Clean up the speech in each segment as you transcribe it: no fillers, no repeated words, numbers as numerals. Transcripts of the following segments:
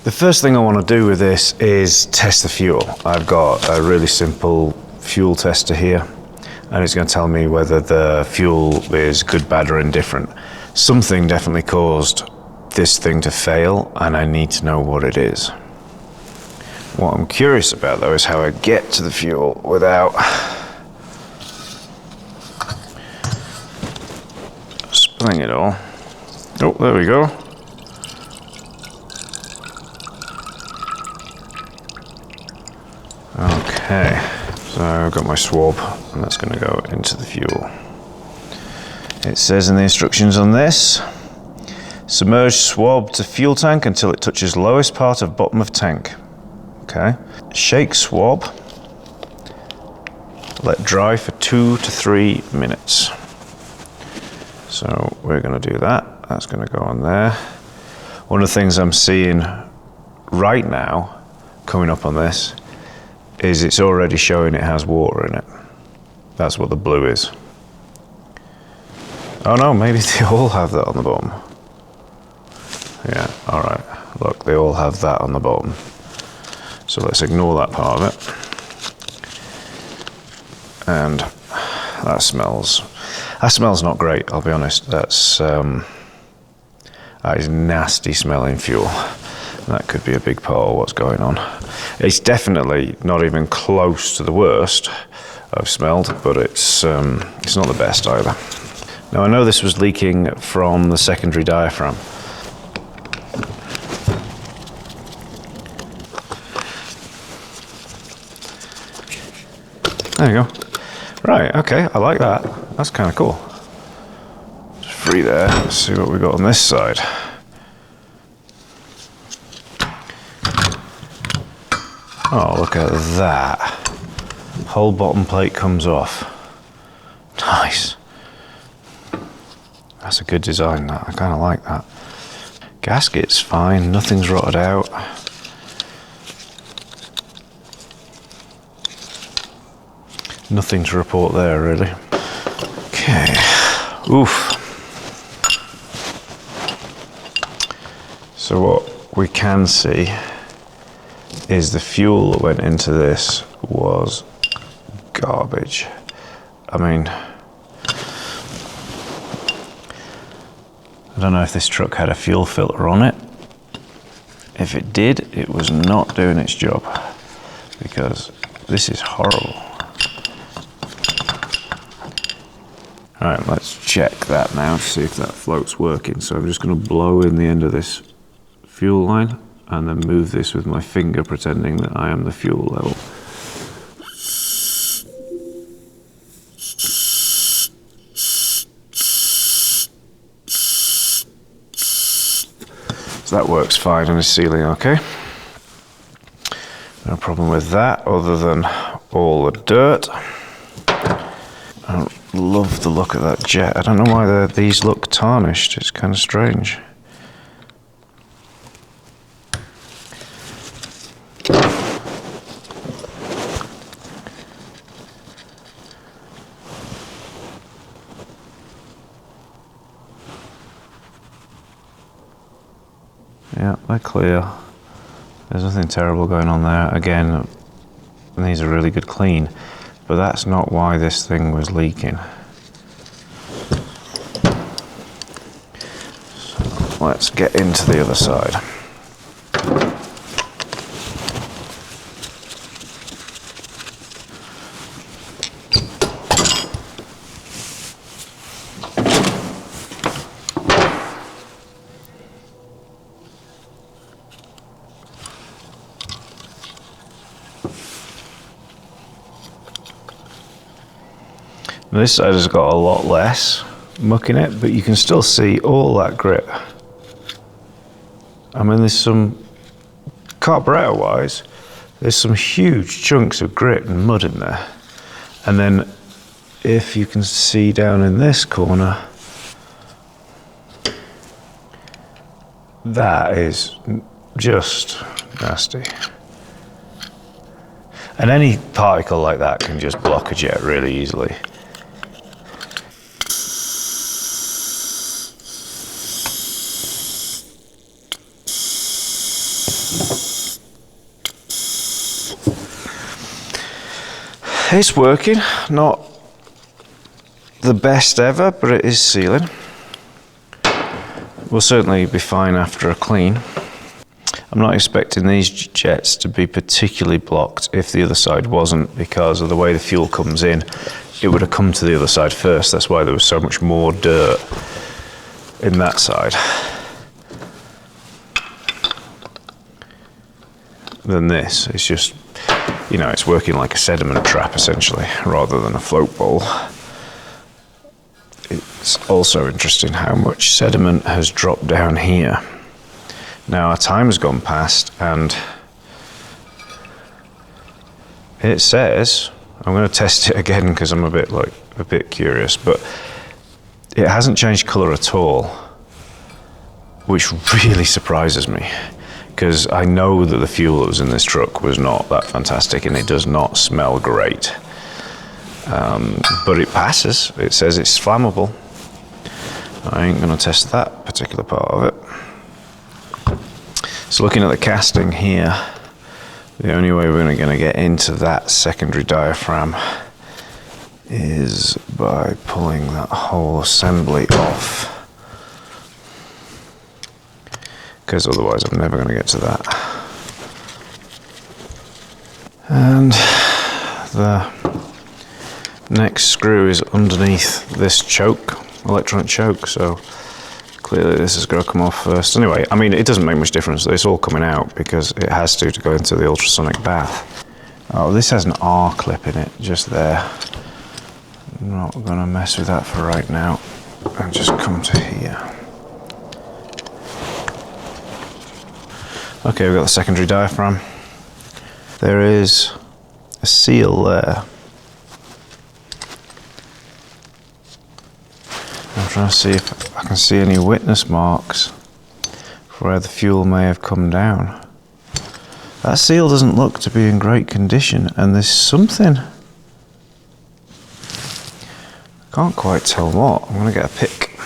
The first thing I want to do with this is test the fuel. I've got a really simple fuel tester here, and it's going to tell me whether the fuel is good, bad, or indifferent. Something definitely caused this thing to fail, and I need to know what it is. What I'm curious about though is how I get to the fuel without spilling it all. Oh, there we go. Okay, so I've got my swab, and that's going to go into the fuel. It says in the instructions on this, submerge swab to fuel tank until it touches lowest part of bottom of tank. Okay, shake swab, let dry for 2 to 3 minutes. So we're going to do that. That's going to go on there. One of the things I'm seeing right now coming up on this is it's already showing it has water in it. That's what the blue is. Oh no, maybe they all have that on the bottom. Yeah, all right. Look, they all have that on the bottom. So let's ignore that part of it. And that smells not great, I'll be honest. That is nasty smelling fuel. That could be a big part of what's going on. It's definitely not even close to the worst I've smelled, but it's not the best either. Now I know this was leaking from the secondary diaphragm. There you go. Right, okay, I like that. That's kind of cool. Just free there. Let's see what we got on this side. Oh, look at that. Whole bottom plate comes off. Nice. That's a good design, that. I kind of like that. Gasket's fine, nothing's rotted out. Nothing to report there, really. Okay. Oof. So what we can see is the fuel that went into this was garbage. I mean, I don't know if this truck had a fuel filter on it. If it did, it was not doing its job, because this is horrible. All right, let's check that now to see if that float's working. So I'm just going to blow in the end of this fuel line and then move this with my finger, pretending that I am the fuel level. So that works fine and is sealing okay. No problem with that, other than all the dirt. I don't love the look of that jet. I don't know why these look tarnished. It's kind of strange. Yeah, they're clear. There's nothing terrible going on there. Again, these are really good clean, but that's not why this thing was leaking. So let's get into the other side. This side has got a lot less muck in it, but you can still see all that grit. I mean, there's some, carburetor wise, there's some huge chunks of grit and mud in there. And then if you can see down in this corner, that is just nasty. And any particle like that can just block a jet really easily. It's working, not the best ever, but it is sealing. We'll certainly be fine after a clean. I'm not expecting these jets to be particularly blocked if the other side wasn't, because of the way the fuel comes in. It would have come to the other side first. That's why there was so much more dirt in that side than this. It's just, you know, it's working like a sediment trap essentially, rather than a float bowl. It's also interesting how much sediment has dropped down here. Now our time has gone past and it says, I'm going to test it again because I'm a bit curious, but it hasn't changed colour at all, which really surprises me, because I know that the fuel that was in this truck was not that fantastic and it does not smell great. But it passes. It says it's flammable. I ain't going to test that particular part of it. So looking at the casting here, the only way we're going to get into that secondary diaphragm is by pulling that whole assembly off, because otherwise I'm never going to get to that. And the next screw is underneath this choke, electronic choke, so clearly this is going to come off first. Anyway, I mean, it doesn't make much difference. It's all coming out because it has to go into the ultrasonic bath. Oh, this has an R clip in it, just there. I'm not going to mess with that for right now. And just come to here. Okay, we've got the secondary diaphragm. There is a seal there. I'm trying to see if I can see any witness marks for where the fuel may have come down. That seal doesn't look to be in great condition, and there's something, I can't quite tell what. I'm going to get a pick.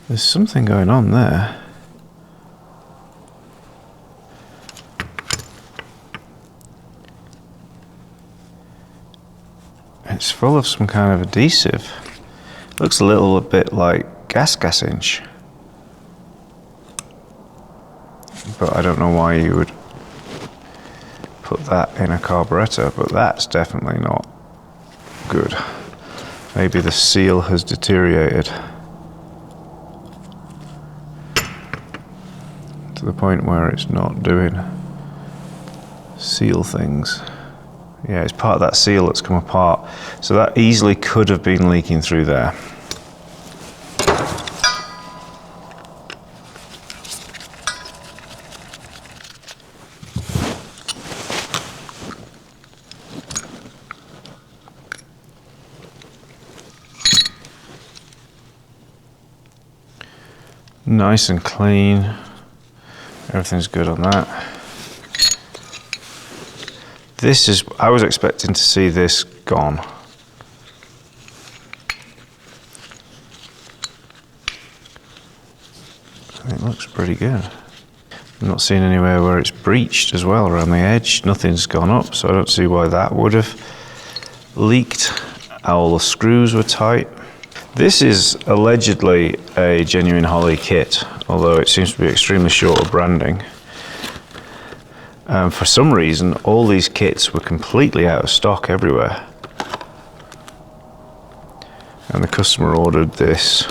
There's something going on there. It's full of some kind of adhesive. Looks a little bit like gas inch, but I don't know why you would put that in a carburetor, but that's definitely not good. Maybe the seal has deteriorated to the point where it's not doing seal things. Yeah, it's part of that seal that's come apart, so that easily could have been leaking through there. Nice and clean. Everything's good on that. This is, I was expecting to see this gone. It looks pretty good. I'm not seeing anywhere where it's breached as well around the edge. Nothing's gone up, so I don't see why that would have leaked. All the screws were tight. This is allegedly a genuine Holley kit, although it seems to be extremely short of branding. For some reason, all these kits were completely out of stock everywhere. And the customer ordered this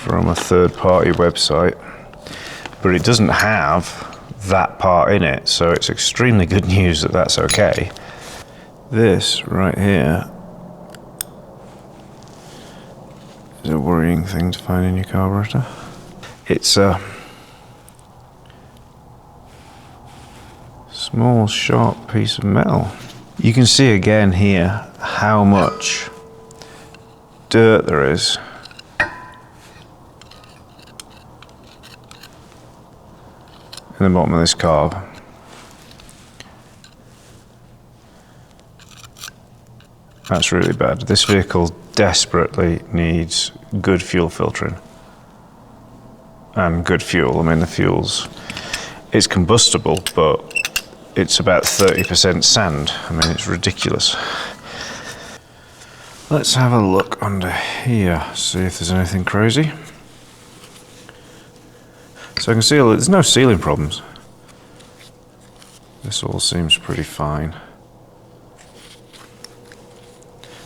from a third-party website, but it doesn't have that part in it, so it's extremely good news that that's okay. This right here is a worrying thing to find in your carburetor. It's a small, sharp piece of metal. You can see again here how much dirt there is. In the bottom of this carb. That's really bad. This vehicle desperately needs good fuel filtering. and good fuel. I mean, the fuel's, it's combustible, but it's about 30% sand. I mean, it's ridiculous. Let's have a look under here, see if there's anything crazy. So I can see there's no sealing problems. This all seems pretty fine.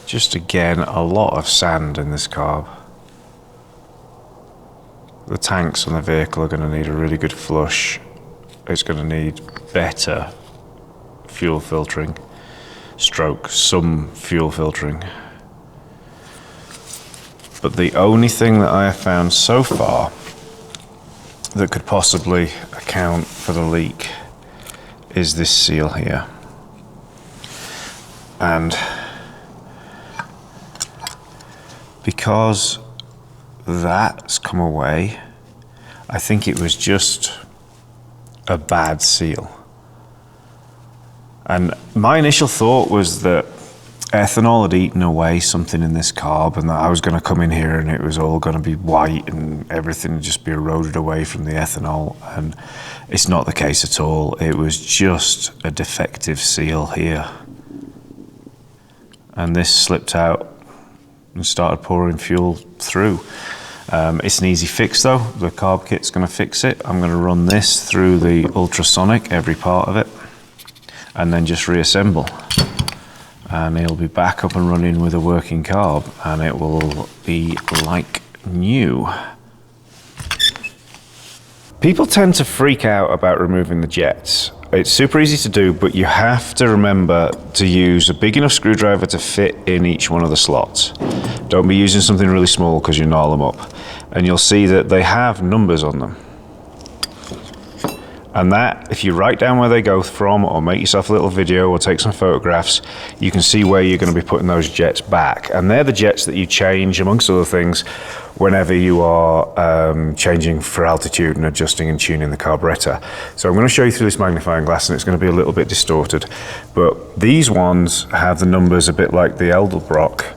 Just again, a lot of sand in this carb. The tanks on the vehicle are going to need a really good flush. It's going to need better fuel filtering, stroke some fuel filtering. But the only thing that I have found so far that could possibly account for the leak is this seal here. And because that's come away, I think it was just a bad seal. And my initial thought was that ethanol had eaten away something in this carb, and that I was going to come in here and it was all going to be white and everything would just be eroded away from the ethanol, and it's not the case at all. It was just a defective seal here, and this slipped out and started pouring fuel through. It's an easy fix though. The carb kit's going to fix it. I'm going to run this through the ultrasonic, every part of it, and then just reassemble. And it'll be back up and running with a working carb, and it will be like new. People tend to freak out about removing the jets. It's super easy to do, but you have to remember to use a big enough screwdriver to fit in each one of the slots. Don't be using something really small because you gnarl them up. And you'll see that they have numbers on them. And that, if you write down where they go from, or make yourself a little video, or take some photographs, you can see where you're going to be putting those jets back. And they're the jets that you change, amongst other things, whenever you are changing for altitude and adjusting and tuning the carburetor. So I'm going to show you through this magnifying glass, and it's going to be a little bit distorted. But these ones have the numbers a bit like the Edelbrock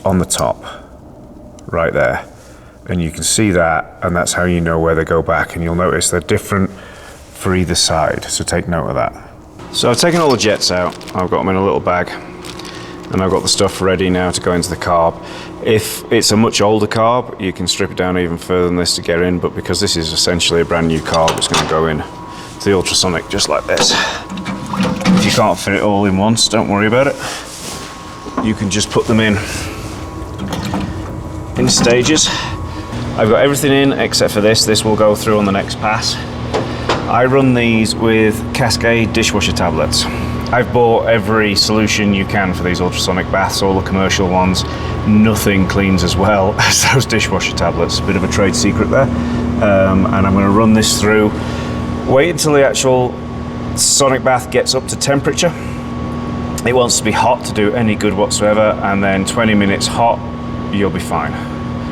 on the top, right there. And you can see that, and that's how you know where they go back. And you'll notice they're different for either side, so take note of that. So I've taken all the jets out, I've got them in a little bag, and I've got the stuff ready now to go into the carb. If it's a much older carb, you can strip it down even further than this to get in, but because this is essentially a brand new carb, it's going to go in to the ultrasonic just like this. If you can't fit it all in once, don't worry about it. You can just put them in stages. I've got everything in except for this. This will go through on the next pass. I run these with Cascade dishwasher tablets. I've bought every solution you can for these ultrasonic baths, all the commercial ones. Nothing cleans as well as those dishwasher tablets. A bit of a trade secret there. And I'm going to run this through. Wait until the actual sonic bath gets up to temperature. It wants to be hot to do any good whatsoever, and then 20 minutes hot, you'll be fine.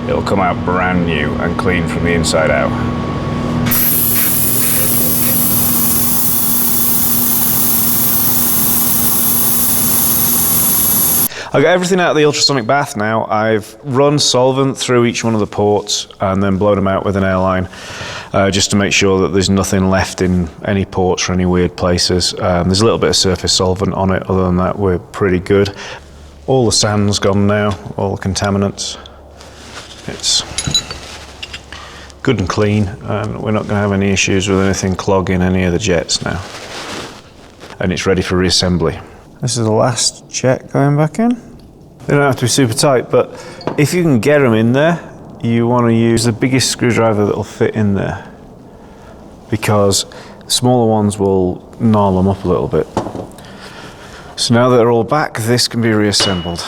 It'll come out brand new and clean from the inside out. I've got everything out of the ultrasonic bath now. I've run solvent through each one of the ports and then blown them out with an airline just to make sure that there's nothing left in any ports or any weird places. There's a little bit of surface solvent on it. Other than that, we're pretty good. All the sand's gone now, all the contaminants. It's good and clean, and we're not going to have any issues with anything clogging any of the jets now. And it's ready for reassembly. This is the last jet going back in. They don't have to be super tight, but if you can get them in there, you want to use the biggest screwdriver that will fit in there, because smaller ones will gnarl them up a little bit. So now that they're all back, this can be reassembled.